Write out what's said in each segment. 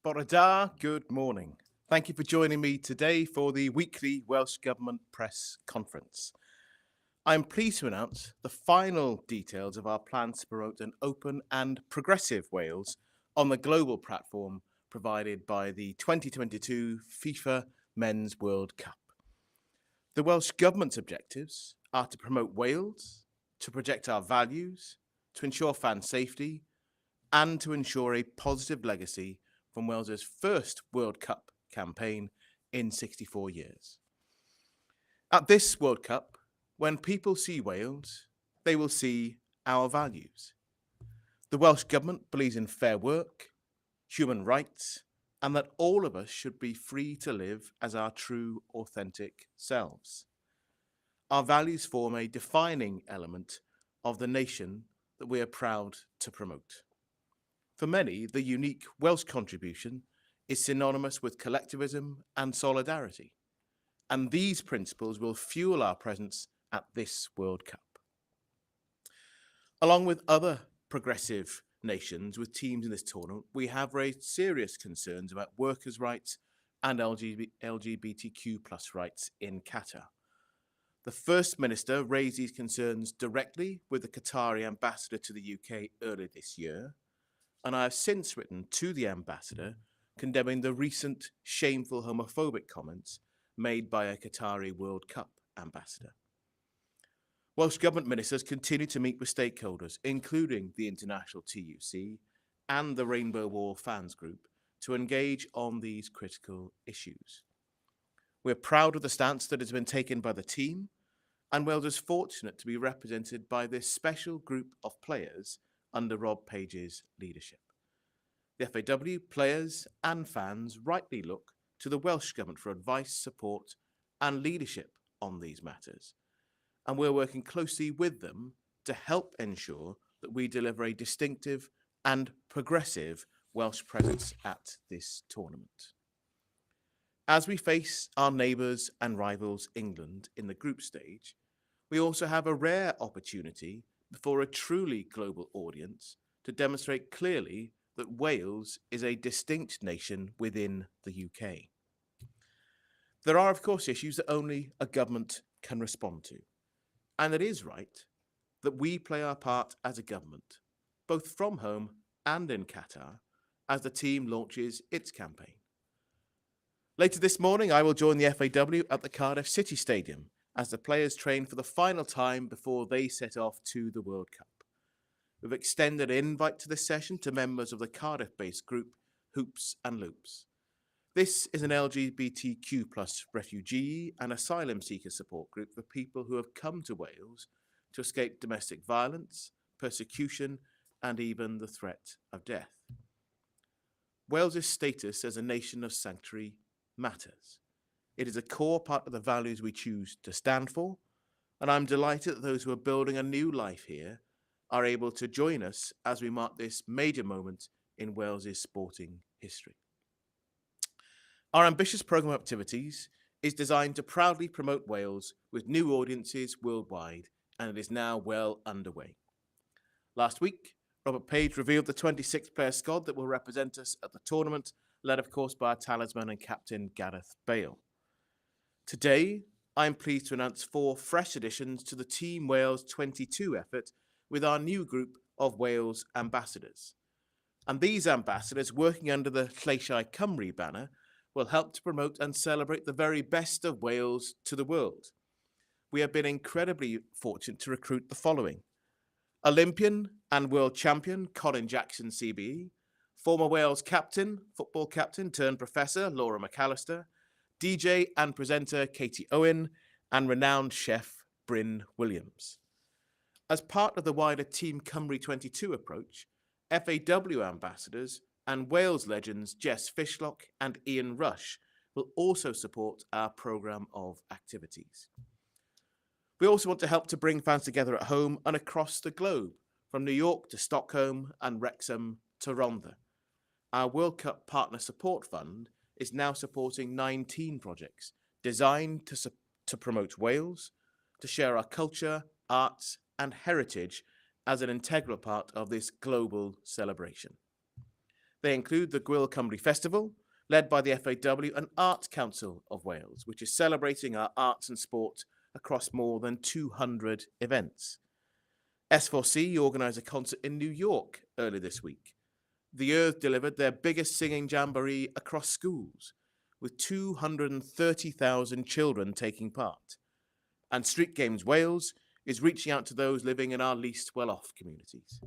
Bore da, good morning. Thank you for joining me today for the weekly Welsh Government Press Conference. I'm pleased to announce the final details of our plans to promote an open and progressive Wales on the global platform provided by the 2022 FIFA Men's World Cup. The Welsh Government's objectives are to promote Wales, to project our values, to ensure fan safety, and to ensure a positive legacy from Wales's first World Cup campaign in 64 years. At this World Cup, when people see Wales, they will see our values. The Welsh Government believes in fair work, human rights, and that all of us should be free to live as our true, authentic selves. Our values form a defining element of the nation that we are proud to promote. For many, the unique Welsh contribution is synonymous with collectivism and solidarity, and these principles will fuel our presence at this World Cup. Along with other progressive nations with teams in this tournament, we have raised serious concerns about workers' rights and LGBTQ+ rights in Qatar. The First Minister raised these concerns directly with the Qatari ambassador to the UK earlier this year, and I have since written to the ambassador condemning the recent shameful homophobic comments made by a Qatari World Cup ambassador. Welsh Government ministers continue to meet with stakeholders, including the International TUC and the Rainbow War Fans Group, to engage on these critical issues. We're proud of the stance that has been taken by the team, and Wales is fortunate to be represented by this special group of players under Rob Page's leadership. The FAW, players and fans rightly look to the Welsh Government for advice, support and leadership on these matters, and we're working closely with them to help ensure that we deliver a distinctive and progressive Welsh presence at this tournament. As we face our neighbours and rivals England in the group stage, we also have a rare opportunity before a truly global audience to demonstrate clearly that Wales is a distinct nation within the UK. There are, of course, issues that only a government can respond to, and it is right that we play our part as a government, both from home and in Qatar, as the team launches its campaign. Later this morning, I will join the FAW at the Cardiff City Stadium as the players train for the final time before they set off to the World Cup. We've extended an invite to this session to members of the Cardiff-based group Hoops and Loops. This is an LGBTQ+ refugee and asylum seeker support group for people who have come to Wales to escape domestic violence, persecution, and even the threat of death. Wales's status as a nation of sanctuary matters. It is a core part of the values we choose to stand for, and I'm delighted that those who are building a new life here are able to join us as we mark this major moment in Wales's sporting history. Our ambitious programme of activities is designed to proudly promote Wales with new audiences worldwide, and it is now well underway. Last week, Robert Page revealed the 26-player squad that will represent us at the tournament, led of course by our talisman and captain Gareth Bale. Today, I am pleased to announce 4 fresh additions to the Team Wales 22 effort with our new group of Wales ambassadors. And these ambassadors, working under the Lleisiau Cymru banner, will help to promote and celebrate the very best of Wales to the world. We have been incredibly fortunate to recruit the following: Olympian and world champion Colin Jackson CBE, former Wales captain, football captain turned professor Laura McAllister, DJ and presenter Katie Owen, and renowned chef Bryn Williams. As part of the wider Team Cymru 22 approach, FAW ambassadors and Wales legends Jess Fishlock and Ian Rush will also support our programme of activities. We also want to help to bring fans together at home and across the globe, from New York to Stockholm and Wrexham to Rhondda. Our World Cup Partner Support Fund is now supporting 19 projects designed to promote Wales, to share our culture, arts and heritage as an integral part of this global celebration. They include the Gwyl Cymru Festival, led by the FAW and Arts Council of Wales, which is celebrating our arts and sport across more than 200 events. S4C organised a concert in New York earlier this week. The Earth delivered their biggest singing jamboree across schools, with 230,000 children taking part. And Street Games Wales is reaching out to those living in our least well-off communities.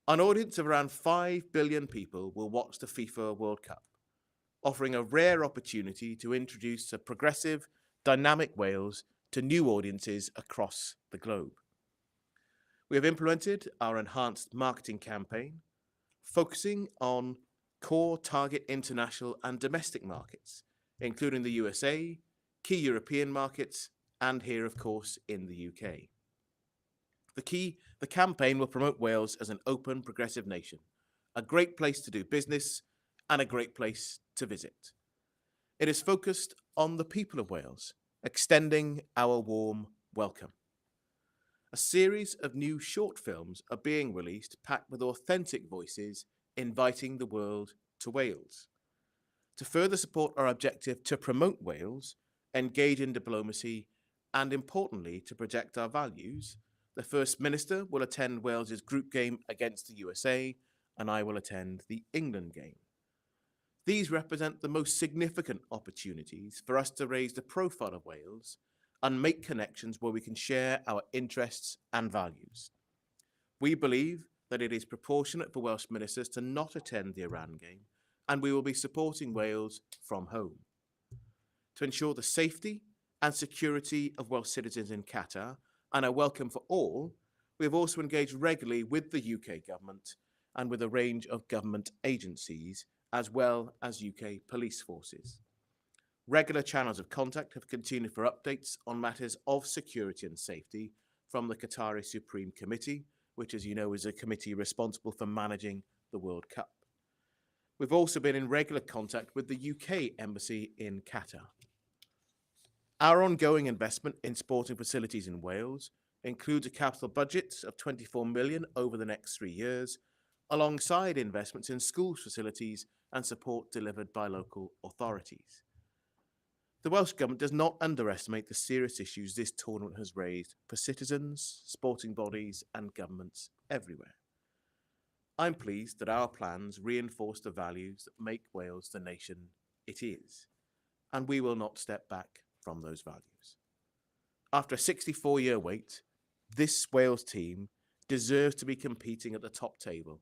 An audience of around 5 billion people will watch the FIFA World Cup, offering a rare opportunity to introduce a progressive, dynamic Wales to new audiences across the globe. We have implemented our enhanced marketing campaign, focusing on core target international and domestic markets, including the USA, key European markets, and here, of course, in the UK. The campaign will promote Wales as an open, progressive nation, a great place to do business and a great place to visit. It is focused on the people of Wales, extending our warm welcome. A series of new short films are being released, packed with authentic voices, inviting the world to Wales. To further support our objective to promote Wales, engage in diplomacy, and importantly, to project our values, the First Minister will attend Wales's group game against the USA, and I will attend the England game. These represent the most significant opportunities for us to raise the profile of Wales and make connections where we can share our interests and values. We believe that it is proportionate for Welsh ministers to not attend the Iran game, and we will be supporting Wales from home. To ensure the safety and security of Welsh citizens in Qatar and a welcome for all, we have also engaged regularly with the UK government and with a range of government agencies, as well as UK police forces. Regular channels of contact have continued for updates on matters of security and safety from the Qatari Supreme Committee, which, as you know, is a committee responsible for managing the World Cup. We've also been in regular contact with the UK Embassy in Qatar. Our ongoing investment in sporting facilities in Wales includes a capital budget of 24 million over the next 3 years, alongside investments in schools facilities and support delivered by local authorities. The Welsh Government does not underestimate the serious issues this tournament has raised for citizens, sporting bodies and governments everywhere. I'm pleased that our plans reinforce the values that make Wales the nation it is, and we will not step back from those values. After a 64-year wait, this Wales team deserves to be competing at the top table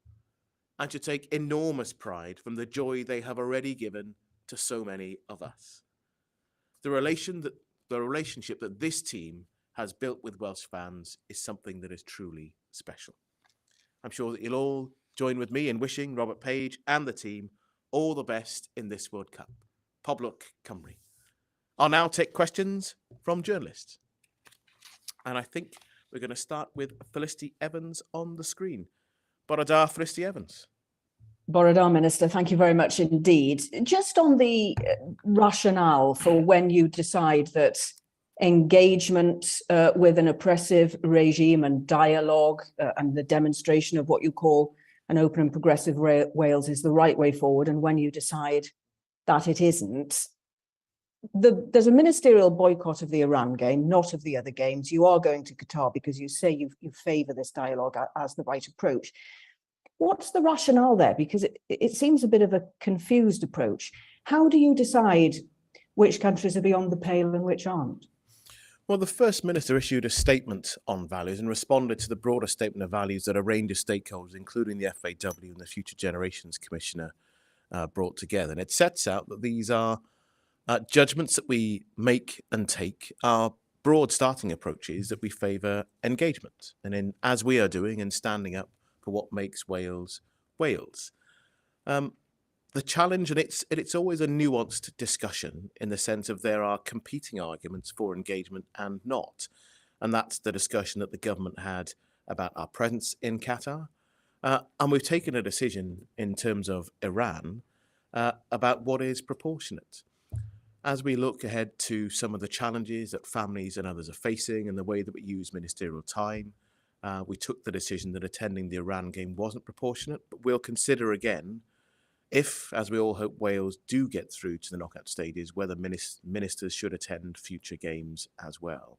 and should take enormous pride from the joy they have already given to so many of us. The relationship that this team has built with Welsh fans is something that is truly special. I'm sure that you'll all join with me in wishing Robert Page and the team all the best in this World Cup. Poblwch Cymru. I'll now take questions from journalists. And I think we're going to start with Felicity Evans on the screen. Bore da, Felicity Evans. Bore da, Minister, thank you very much indeed. Just on the rationale for when you decide that engagement with an oppressive regime and dialogue and the demonstration of what you call an open and progressive Wales is the right way forward, and when you decide that it isn't. There's a ministerial boycott of the Iran game, not of the other games. You are going to Qatar because you say you favour this dialogue as the right approach. What's the rationale there? Because it seems a bit of a confused approach. How do you decide which countries are beyond the pale and which aren't? Well, the First Minister issued a statement on values and responded to the broader statement of values that a range of stakeholders, including the FAW and the Future Generations Commissioner, brought together. And it sets out that these are judgments that we make and take are broad starting approaches that we favour engagement. And as we are doing and standing up for what makes Wales, Wales. The challenge, and it's always a nuanced discussion in the sense of there are competing arguments for engagement and not. And that's the discussion that the government had about our presence in Qatar. And we've taken a decision in terms of Iran about what is proportionate. As we look ahead to some of the challenges that families and others are facing and the way that we use ministerial time, we took the decision that attending the Iran game wasn't proportionate, but we'll consider again if, as we all hope, Wales do get through to the knockout stages, whether ministers should attend future games as well.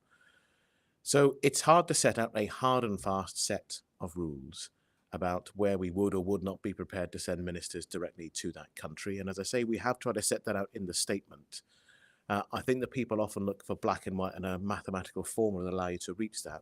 So it's hard to set out a hard and fast set of rules about where we would or would not be prepared to send ministers directly to that country. And as I say, we have tried to set that out in the statement. I think that people often look for black and white and a mathematical formula that allow you to reach that.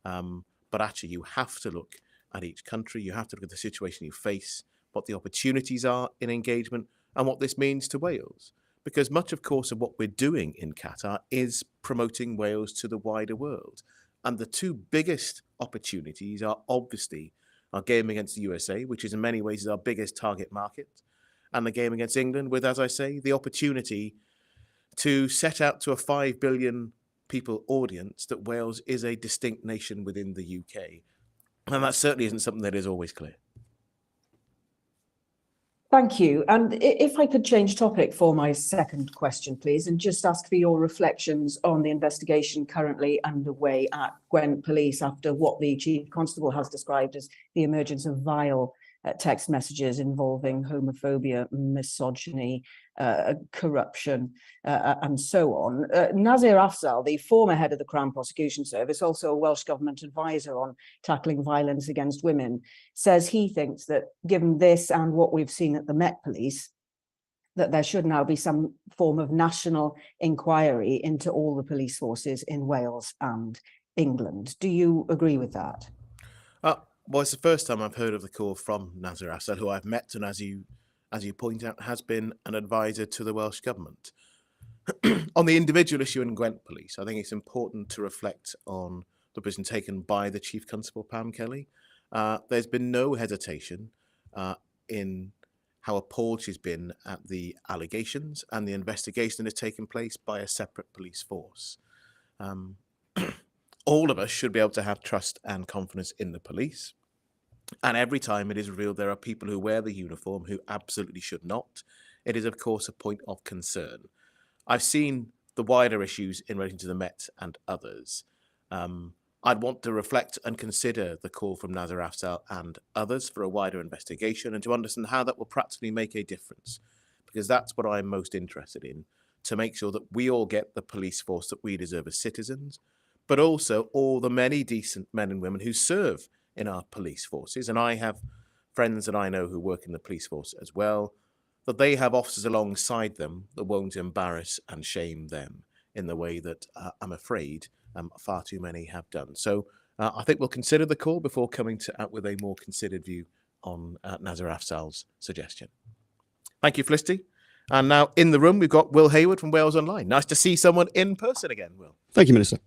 But actually, you have to look at each country. You have to look at the situation you face, what the opportunities are in engagement, and what this means to Wales. Because much, of course, of what we're doing in Qatar is promoting Wales to the wider world. And the two biggest opportunities are obviously our game against the USA, which is in many ways our biggest target market, and the game against England with, as I say, the opportunity to set out to a 5 billion people audience that Wales is a distinct nation within the UK. And that certainly isn't something that is always clear. Thank you. And if I could change topic for my second question, please, and just ask for your reflections on the investigation currently underway at Gwent Police after what the Chief Constable has described as the emergence of vile text messages involving homophobia, misogyny, corruption, and so on. Nazir Afzal, the former head of the Crown Prosecution Service, also a Welsh Government advisor on tackling violence against women, says he thinks that given this and what we've seen at the Met Police, that there should now be some form of national inquiry into all the police forces in Wales and England. Do you agree with that? Well, it's the first time I've heard of the call from Nazir Afzal, who I've met and, as you point out, has been an advisor to the Welsh Government. On the individual issue in Gwent Police, I think it's important to reflect on the position taken by the Chief Constable, Pam Kelly. There's been no hesitation in how appalled she's been at the allegations and the investigation that has taken place by a separate police force. All of us should be able to have trust and confidence in the police. And every time it is revealed there are people who wear the uniform who absolutely should not, it is, of course, a point of concern. I've seen the wider issues in relation to the Met and others. I'd want to reflect and consider the call from Nazir Afzal and others for a wider investigation and to understand how that will practically make a difference, because that's what I'm most interested in, to make sure that we all get the police force that we deserve as citizens, but also all the many decent men and women who serve in our police forces. And I have friends that I know who work in the police force as well, that they have officers alongside them that won't embarrass and shame them in the way that I'm afraid far too many have done. So I think we'll consider the call before coming out with a more considered view on Nazir Afzal's suggestion. Thank you, Felicity. And now in the room, we've got Will Hayward from Wales Online. Nice to see someone in person again, Will. Thank you, Minister.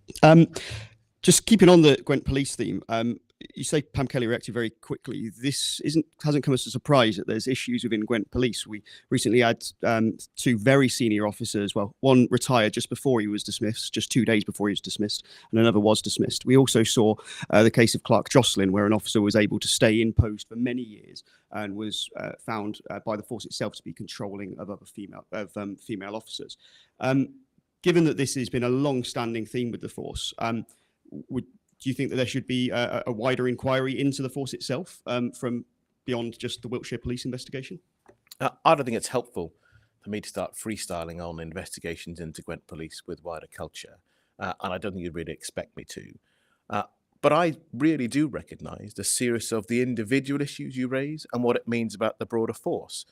Just keeping on the Gwent Police theme, you say Pam Kelly reacted very quickly. This hasn't come as a surprise that there's issues within Gwent Police. We recently had two very senior officers. Well, one retired just before he was dismissed, just 2 days before he was dismissed, and another was dismissed. We also saw the case of Clark Jocelyn, where an officer was able to stay in post for many years and was found by the force itself to be controlling of other female officers. Given that this has been a long-standing theme with the force, do you think that there should be a wider inquiry into the force itself from beyond just the Wiltshire Police investigation? I don't think it's helpful for me to start freestyling on investigations into Gwent Police with wider culture, and I don't think you'd really expect me to. But I really do recognise the seriousness of the individual issues you raise and what it means about the broader force.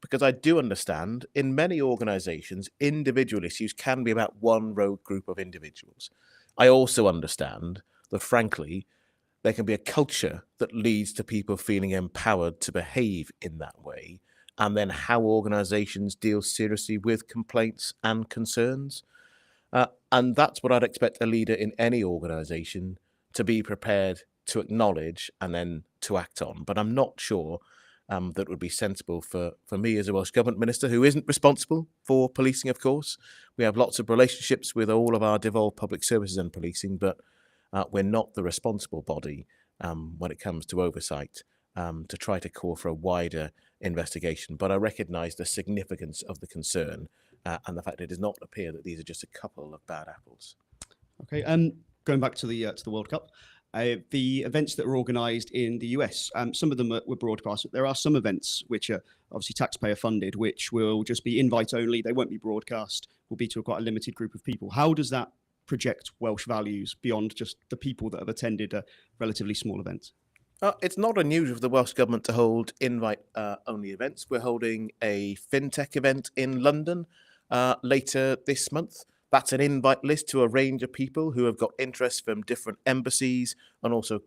Because I do understand in many organisations, individual issues can be about one rogue group of individuals. I also understand that, frankly, there can be a culture that leads to people feeling empowered to behave in that way, and then how organisations deal seriously with complaints and concerns. And that's what I'd expect a leader in any organisation to be prepared to acknowledge and then to act on. But I'm not sure that would be sensible for me as a Welsh Government Minister, who isn't responsible for policing, of course. We have lots of relationships with all of our devolved public services and policing, but we're not the responsible body when it comes to oversight to try to call for a wider investigation. But I recognise the significance of the concern and the fact it does not appear that these are just a couple of bad apples. Okay, going back to the World Cup. the events that are organised in the US. Some of them were broadcast. There are some events which are obviously taxpayer funded, which will just be invite only. They won't be broadcast, will be to quite a limited group of people. How does that project Welsh values beyond just the people that have attended a relatively small event? It's not unusual for the Welsh Government to hold invite-only events. We're holding a fintech event in London later this month. That's an invite list to a range of people who have got interests from different embassies and also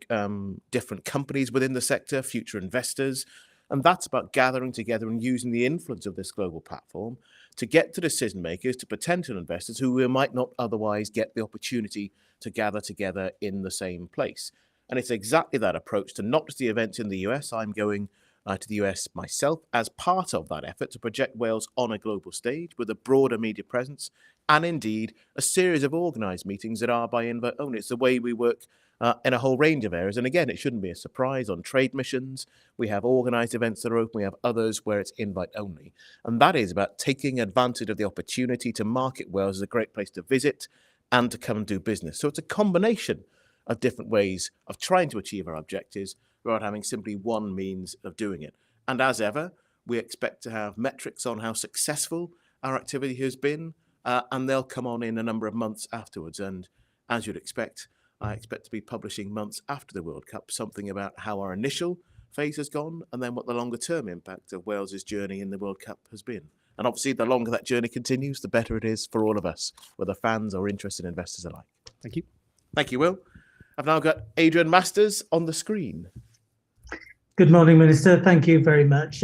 different companies within the sector, future investors. And that's about gathering together and using the influence of this global platform to get to decision makers, to potential investors who might not otherwise get the opportunity to gather together in the same place. And it's exactly that approach to not just the events in the US. I'm going to the US myself as part of that effort to project Wales on a global stage with a broader media presence and indeed a series of organised meetings that are by invite only. It's the way we work in a whole range of areas. And again, it shouldn't be a surprise on trade missions. We have organised events that are open. We have others where it's invite only. And that is about taking advantage of the opportunity to market Wales as a great place to visit and to come and do business. So it's a combination of different ways of trying to achieve our objectives rather than having simply one means of doing it. And as ever, we expect to have metrics on how successful our activity has been, and they'll come on in a number of months afterwards. And as you'd expect, I expect to be publishing months after the World Cup something about how our initial phase has gone and then what the longer term impact of Wales's journey in the World Cup has been. And obviously, the longer that journey continues, the better it is for all of us, whether fans or interested investors alike. Thank you. Thank you, Will. I've now got Adrian Masters on the screen. Good morning, Minister. Thank you very much.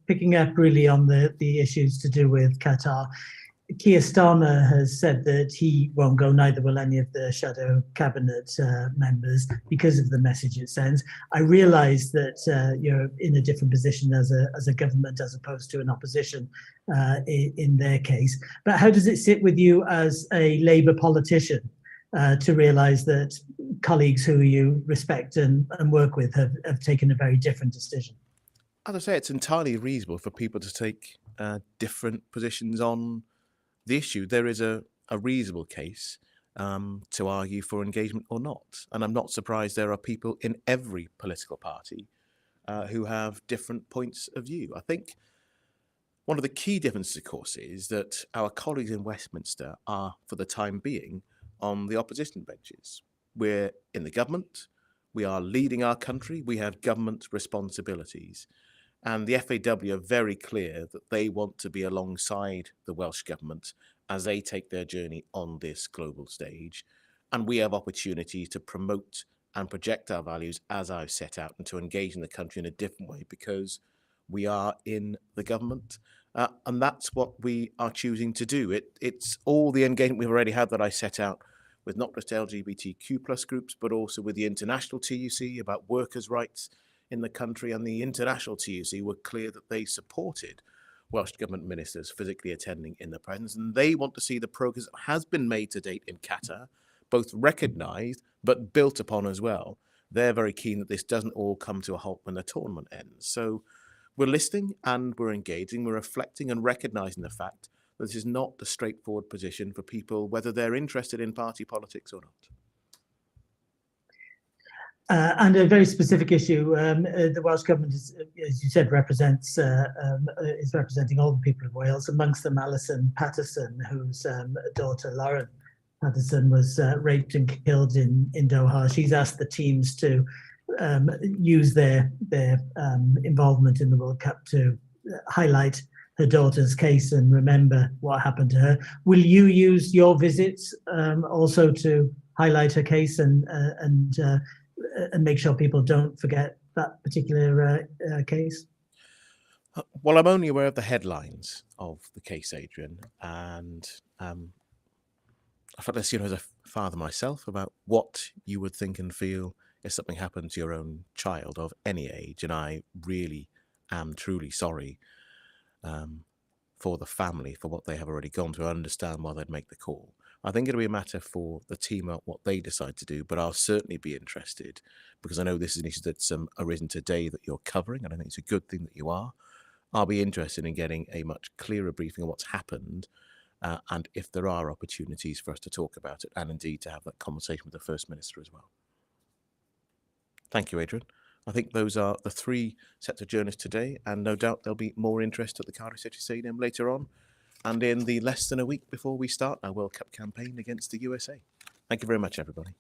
Picking up really on the issues to do with Qatar, Keir Starmer has said that he won't go, neither will any of the shadow cabinet members, because of the message it sends. I realise that you're in a different position as a government as opposed to an opposition in their case. But how does it sit with you as a Labour politician to realise that colleagues who you respect and work with have taken a very different decision? As I say, it's entirely reasonable for people to take different positions on the issue. There is a reasonable case to argue for engagement or not. And I'm not surprised there are people in every political party who have different points of view. I think one of the key differences, of course, is that our colleagues in Westminster are, for the time being, on the opposition benches. We're in the government, we are leading our country, we have government responsibilities. And the FAW are very clear that they want to be alongside the Welsh Government as they take their journey on this global stage. And we have opportunity to promote and project our values as I've set out and to engage in the country in a different way because we are in the government. And that's what we are choosing to do. It's all the engagement we've already had that I set out with not just LGBTQ plus groups, but also with the international TUC about workers' rights in the country, and the international TUC were clear that they supported Welsh Government ministers physically attending in the presence, and they want to see the progress that has been made to date in Qatar, both recognised but built upon as well. They're very keen that this doesn't all come to a halt when the tournament ends. So we're listening and we're engaging, we're reflecting and recognising the fact that this is not a straightforward position for people, whether they're interested in party politics or not. And a very specific issue, the Welsh Government, is, as you said, is representing all the people of Wales, amongst them Alison Patterson, whose daughter Lauren Patterson was raped and killed in Doha. She's asked the teams to use their involvement in the World Cup to highlight her daughter's case and remember what happened to her. Will you use your visits also to highlight her case and make sure people don't forget that particular case? Well, I'm only aware of the headlines of the case, Adrian, and I felt this, as a father myself, about what you would think and feel if something happened to your own child of any age, and I really am truly sorry for the family, for what they have already gone through. I understand why they'd make the call. I think it'll be a matter for the team out what they decide to do, but I'll certainly be interested because I know this is an issue that's arisen today that you're covering, and I think it's a good thing that you are. I'll be interested in getting a much clearer briefing on what's happened and if there are opportunities for us to talk about it, and indeed to have that conversation with the First Minister as well. Thank you, Adrian. I think those are the 3 sets of journalists today, and no doubt there'll be more interest at the Cardiff City Stadium later on, and in the less than a week before we start our World Cup campaign against the USA. Thank you very much, everybody.